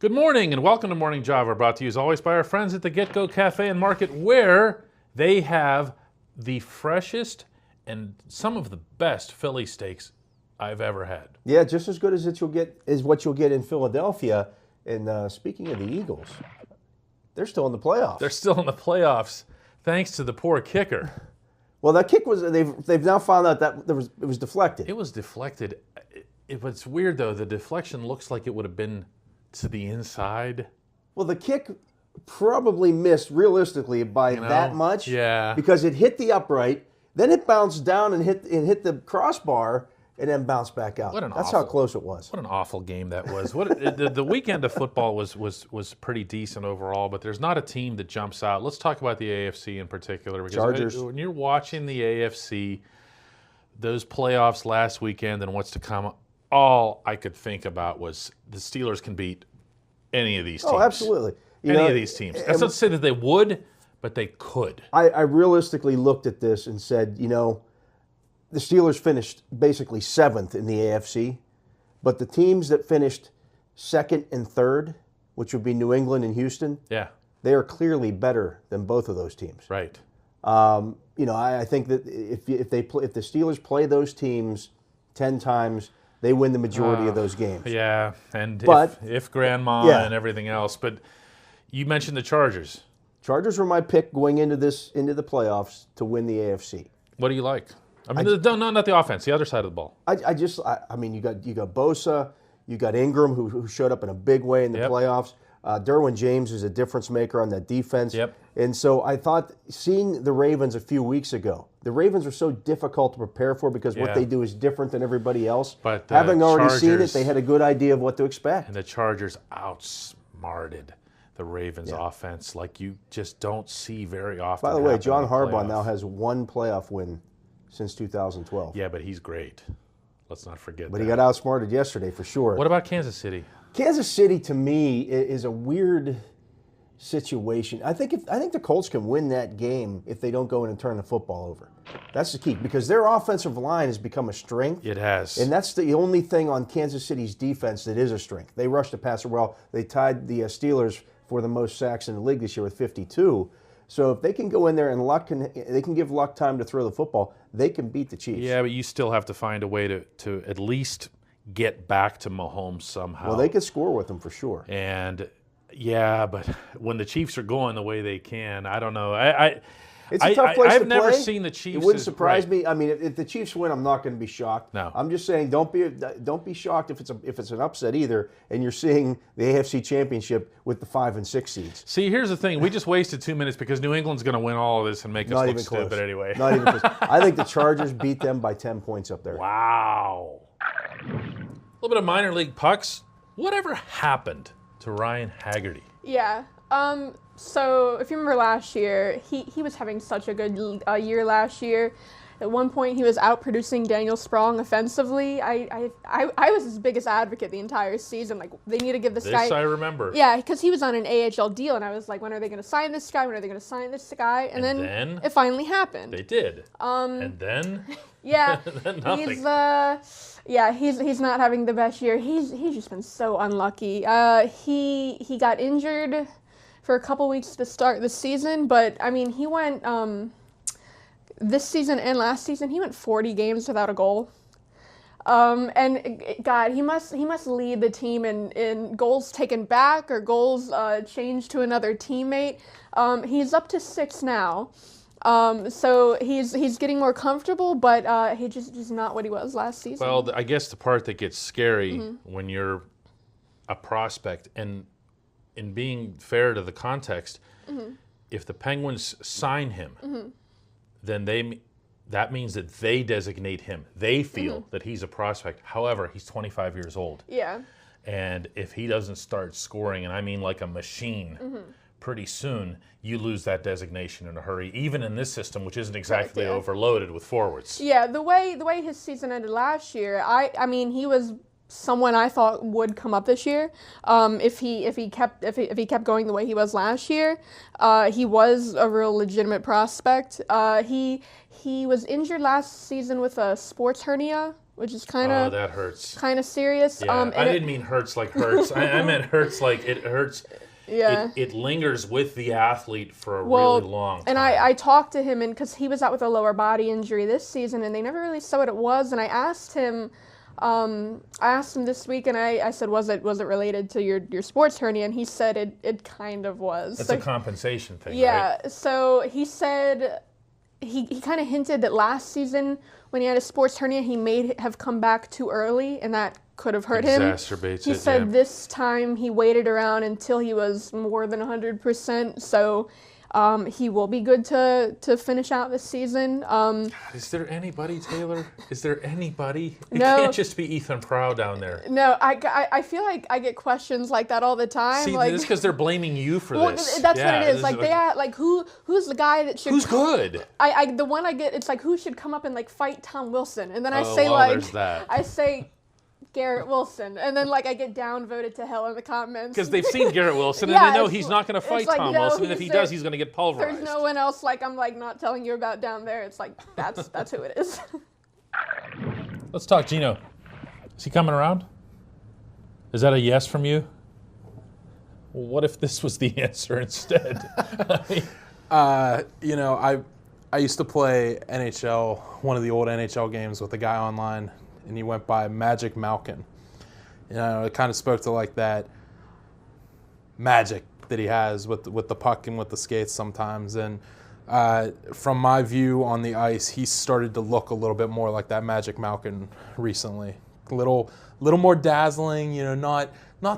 Good morning and welcome to Morning Java, brought to you as always by our friends at the Get Go Cafe and Market, where they have the freshest and some of the best Philly steaks I've ever had. Yeah, just as good as what you'll get in Philadelphia. And speaking of the Eagles, they're still in the playoffs. They're still in the playoffs, thanks to the poor kicker. Well, that kick they've now found out that it was deflected. It was deflected. It's weird though. The deflection looks like it would have been to the inside. Well, the kick probably missed realistically by that much. Yeah. Because it hit the upright, then it bounced down and hit the crossbar, and then bounced back out. That's how close it was. What an awful game that was. The weekend of football was pretty decent overall, but there's not a team that jumps out. Let's talk about the AFC in particular. Because Chargers. When you're watching the AFC, those playoffs last weekend and what's to come, all I could think about was the Steelers can beat any of these teams. Oh, absolutely. Any of these teams. That's not to say that they would, but they could. I realistically looked at this and said, the Steelers finished basically 7th in the AFC, but the teams that finished 2nd and 3rd, which would be New England and Houston, they are clearly better than both of those teams. Right. I think that if the Steelers play those teams 10 times, they win the majority of those games. Yeah, and but, if grandma and everything else. But you mentioned the Chargers. Chargers were my pick going into the playoffs to win the AFC. What do you like? I mean, not the offense, the other side of the ball. I mean, you got Bosa, you got Ingram who showed up in a big way in the playoffs. Derwin James is a difference maker on that defense. Yep. And so I thought, seeing the Ravens a few weeks ago, the Ravens are so difficult to prepare for because what they do is different than everybody else. But having already seen it, they had a good idea of what to expect. And the Chargers outsmarted the Ravens offense like you just don't see very often. By the way, John Harbaugh now has one playoff win since 2012. Yeah, but he's great. Let's not forget that. But he got outsmarted yesterday for sure. What about Kansas City? Kansas City, to me, is a weird situation. I think the Colts can win that game if they don't go in and turn the football over. That's the key, because their offensive line has become a strength. It has. And that's the only thing on Kansas City's defense that is a strength. They rushed the passer well. They tied the Steelers for the most sacks in the league this year with 52. So if they can go in there and they can give Luck time to throw the football, they can beat the Chiefs. Yeah, but you still have to find a way to at least get back to Mahomes somehow. Well, they could score with him for sure. And but when the Chiefs are going the way they can, I don't know. It's a tough place to play. I've never seen the Chiefs. It wouldn't surprise me. I mean, if the Chiefs win, I'm not going to be shocked. No. I'm just saying, don't be shocked if it's an upset either, and you're seeing the AFC Championship with the 5 and 6 seeds. See, here's the thing: we just wasted 2 minutes because New England's going to win all of this and make us look stupid anyway. Not even close. I think the Chargers beat them by 10 points up there. Wow. A little bit of minor league pucks. Whatever happened to Ryan Haggerty? Yeah. So if you remember last year, he was having such a good year last year. At one point, he was outproducing Daniel Sprong offensively. I was his biggest advocate the entire season. Like, they need to give this guy. This I remember. Yeah, because he was on an AHL deal, and I was like, when are they going to sign this guy? When are they going to sign this guy? And then it finally happened. They did. And then. Yeah. Then nothing. He's not having the best year. He's just been so unlucky. He got injured for a couple weeks to start the season, but I mean, he went this season and last season, he went 40 games without a goal. And God, he must lead the team in goals taken back or goals changed to another teammate. He's up to 6 now. So he's getting more comfortable, but he just not what he was last season. Well, I guess the part that gets scary when you're a prospect, and in being fair to the context, if the Penguins sign him, then that means that they designate him. They feel that he's a prospect. However, he's 25 years old. Yeah. And if he doesn't start scoring, and I mean like a machine, pretty soon you lose that designation in a hurry, even in this system, which isn't exactly overloaded with forwards. Yeah, the way his season ended last year, I mean, he was someone I thought would come up this year. If he kept going the way he was last year, he was a real legitimate prospect. He was injured last season with a sports hernia, which is kind of that hurts. Kind of serious. Yeah, I didn't mean hurts like hurts. I meant hurts like it hurts. Yeah. It lingers with the athlete for a really long time. And I talked to him, and because he was out with a lower body injury this season, and they never really said what it was. And I asked him this week, and I said, was it related to your sports hernia? And he said it kind of was. It's a compensation thing, yeah. right? So he said he kind of hinted that last season when he had a sports hernia, he may have come back too early, and that could have hurt him. Exacerbates He said this time he waited around until he was more than 100%, so he will be good to finish out this season. God, is there anybody, Taylor? Is there anybody? It No. can't just be Ethan Prow down there. No, I feel like I get questions like that all the time. See, like, it's because they're blaming you for well, this. that's what it is. Like who's the guy that should? Who's good? The one I get, it's like who should come up and like fight Tom Wilson, and then I say there's that. I say Garrett Wilson, and then like I get downvoted to hell in the comments Because they've seen Garrett Wilson Yeah, and they know it's he's not going to fight like, Tom no, Wilson, and if he does, he's going to get pulverized. There's no one else like I'm like not telling you about down there. It's like that's who it is. Let's talk Gino. Is he coming around? Is that a yes from you? Well, what if this was the answer instead? I used to play NHL, one of the old NHL games with a guy online, and he went by Magic Malkin. It kind of spoke to like that magic that he has with the puck and with the skates sometimes. And from my view on the ice, he started to look a little bit more like that Magic Malkin recently. A little more dazzling, not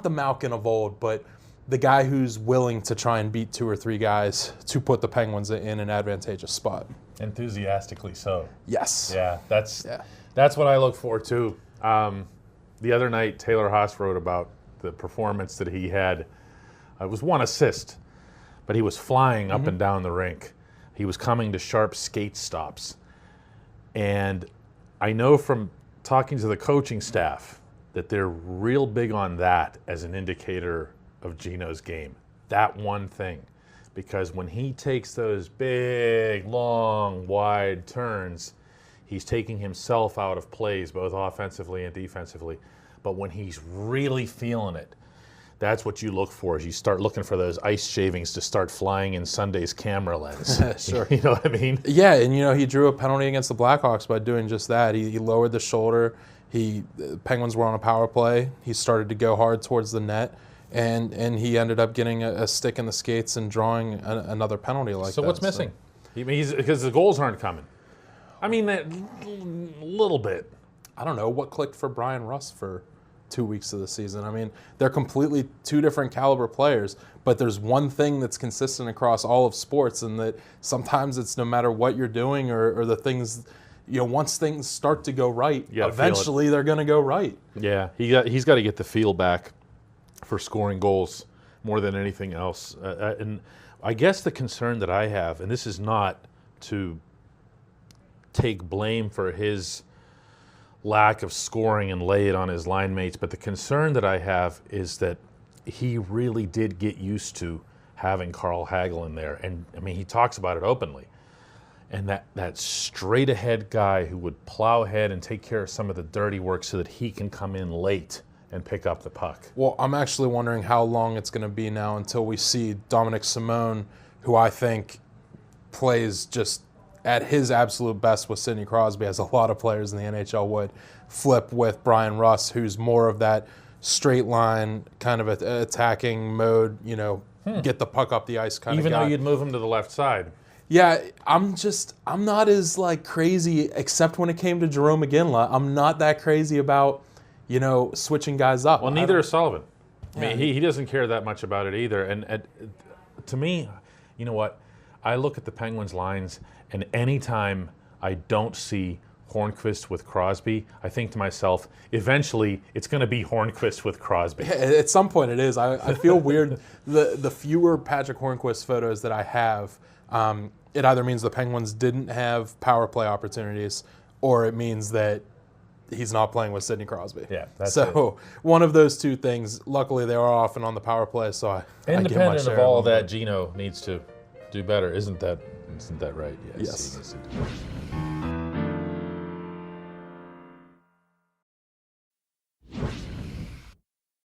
the Malkin of old, but the guy who's willing to try and beat 2 or 3 guys to put the Penguins in an advantageous spot. Enthusiastically so. Yes. Yeah, that's what I look for too. The other night, Taylor Haas wrote about the performance that he had. It was 1 assist, but he was flying up and down the rink. He was coming to sharp skate stops. And I know from talking to the coaching staff that they're real big on that as an indicator of Gino's game. That one thing. Because when he takes those big, long, wide turns, he's taking himself out of plays, both offensively and defensively. But when he's really feeling it, that's what you look for. Is you start looking for those ice shavings to start flying in Sunday's camera lens. Sure. You know what I mean? Yeah, and he drew a penalty against the Blackhawks by doing just that. He lowered the shoulder. The Penguins were on a power play. He started to go hard towards the net, and he ended up getting a stick in the skates and drawing another penalty like that. So what's missing? Because the goals aren't coming. I mean, a little bit. I don't know what clicked for Brian Russ for 2 weeks of the season. I mean, they're completely 2 different caliber players, but there's one thing that's consistent across all of sports, and that sometimes it's no matter what you're doing or the things, once things start to go right, eventually they're going to go right. Yeah, he's got to get the feel back for scoring goals more than anything else. And I guess the concern that I have, and this is not to take blame for his lack of scoring and lay it on his line mates, but the concern that I have is that he really did get used to having Carl Hagel in there. And I mean, he talks about it openly. And that straight ahead guy who would plow ahead and take care of some of the dirty work so that he can come in late and pick up the puck. Well, I'm actually wondering how long it's going to be now until we see Dominic Simone, who I think plays just at his absolute best with Sidney Crosby, as a lot of players in the NHL would, flip with Brian Russ, who's more of that straight line kind of attacking mode, get the puck up the ice kind of guy. Even though you'd move him to the left side. Yeah, I'm not as crazy, except when it came to Jerome McGinley. I'm not that crazy about, switching guys up. Well, neither is Sullivan. I mean, he doesn't care that much about it either. And to me, you know what? I look at the Penguins lines, and anytime I don't see Hornqvist with Crosby, I think to myself, eventually it's going to be Hornqvist with Crosby. Yeah, at some point it is. I feel weird. The fewer Patrick Hornqvist photos that I have, it either means the Penguins didn't have power play opportunities, or it means that he's not playing with Sidney Crosby. Yeah, that's so one of those two things. Luckily, they are often on the power play, so I independent get my share of all of that, Gino needs to do better. Isn't that right? Yes.